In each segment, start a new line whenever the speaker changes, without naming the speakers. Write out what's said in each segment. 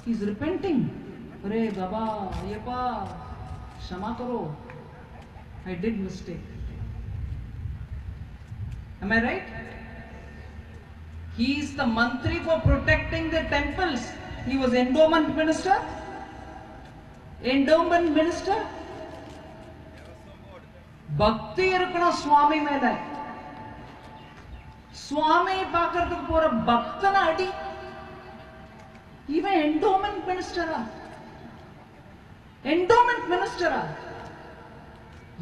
He's repenting. Arey Baba, Ayyappa, Shama karo. I did mistake. Am I right? He is the mantri for protecting the temples. He was endowment minister. Endowment minister. Bhakti irukana Swami mela. Swami paakradhukku pora bhaktana adi. Even endowment minister. Endowment minister.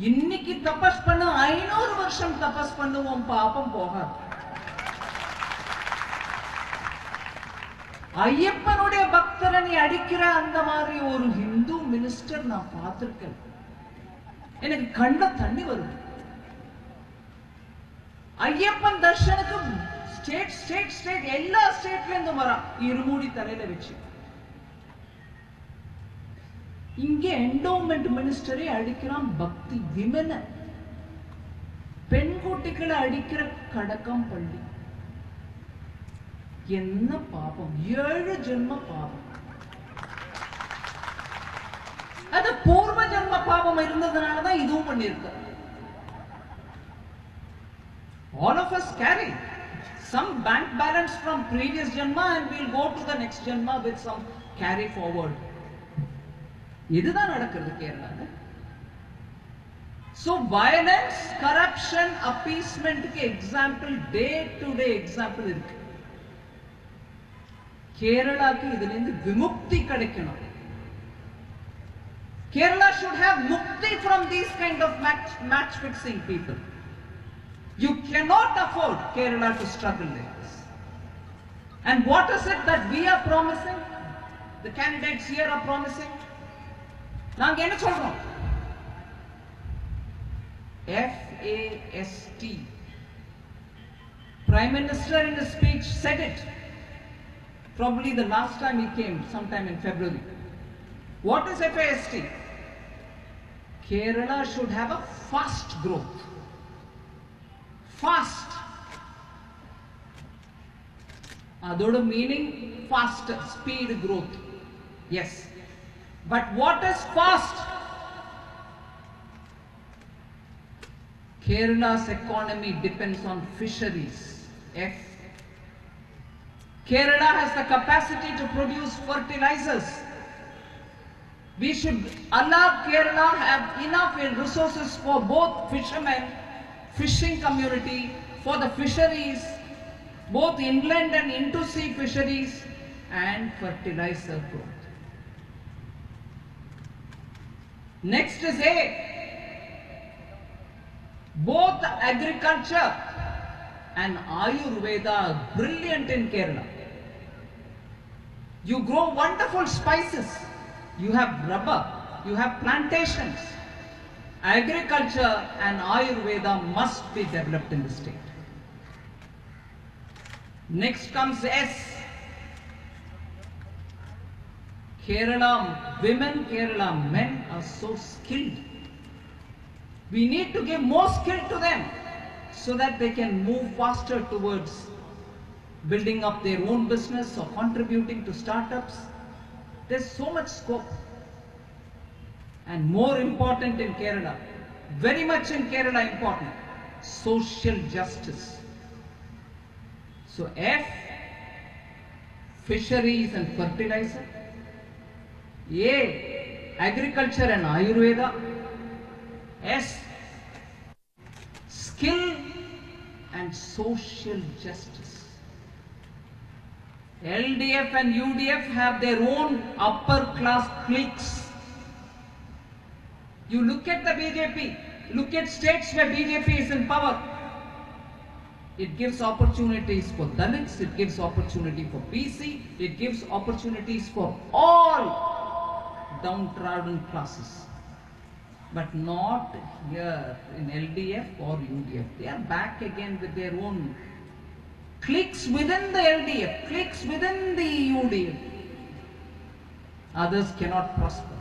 இன்னைக்கு தபஸ் பண்ண 500 வருஷம் தபஸ் பண்ணுவோம் பாபம் போகாது. ஐயப்பனுடைய பக்தரை நீ அடிக்கிற அந்த மாதிரி ஒரு ஹிந்து மினிஸ்டர் நான் பார்த்திருக்கேன். எனக்கு கண்ண தண்ணி வருது. ஐயப்பன் தர்ஷனுக்கு ஸ்டேட் எல்லா ஸ்டேட்ல இருந்து வரா இருமூடி தலையில வச்சு. இங்கே என்டோமெண்ட் மினிஸ்டரை அடிக்கிறான் பக்தி விமன பெண் குட்டிகளை அடிக்கிற கடக்கம் பள்ளி. என்ன பாபம், 7 ஜென்ம பாபம். அது பூர்வ ஜென்ம பாபம் இருந்ததுனாலதான் இதுவும் பண்ணிருக்க. All of us carry some bank balance from previous janma and we'll go to the next janma with some carry forward. இதுதான் நடக்கிறது கேரளால. So violence, corruption, appeasement க்கு example, day to day example இருக்கு. கேரளாக்கு இதுல இருந்து விமுக்தி கிடைக்கணும். Kerala should have mukti from these kind of match fixing people. You cannot afford Kerala to struggle like this. And what is it that we are promising? The candidates here are promising. நாங்க என்ன சொல்றோம்? FAST. Prime Minister in his speech said it. Probably the last time he came, sometime in February. What is FAST? Kerala should have a fast growth. Fast. Adoda meaning faster, speed growth. Yes. But what is fast? Kerala's economy depends on fisheries. F. Kerala has the capacity to produce fertilizers. We should allow Kerala have enough resources for both fishermen, fishing community, for the fisheries, both inland and into-sea fisheries, and fertilizer growth. Next is A. Both agriculture and Ayurveda are brilliant in Kerala. You grow wonderful spices. You have rubber. You have plantations. Agriculture and Ayurveda must be developed in the state. Next comes S. Kerala women, Kerala men are so skilled. We need to give more skill to them so that they can move faster towards building up their own business or contributing to startups. There's so much scope. And more important in Kerala, very much in Kerala important, social justice. So F, fisheries and fertilizer. A, agriculture and Ayurveda. S, skill and social justice. LDF and UDF have their own upper class cliques. You look at the BJP, look at states where BJP is in power. It gives opportunities for Dalits, it gives opportunity for BC, it gives opportunities for all downtrodden classes. But not here in LDF or UDF. They are back again with their own cliques within the LDF, cliques within the UDF. Others cannot prosper.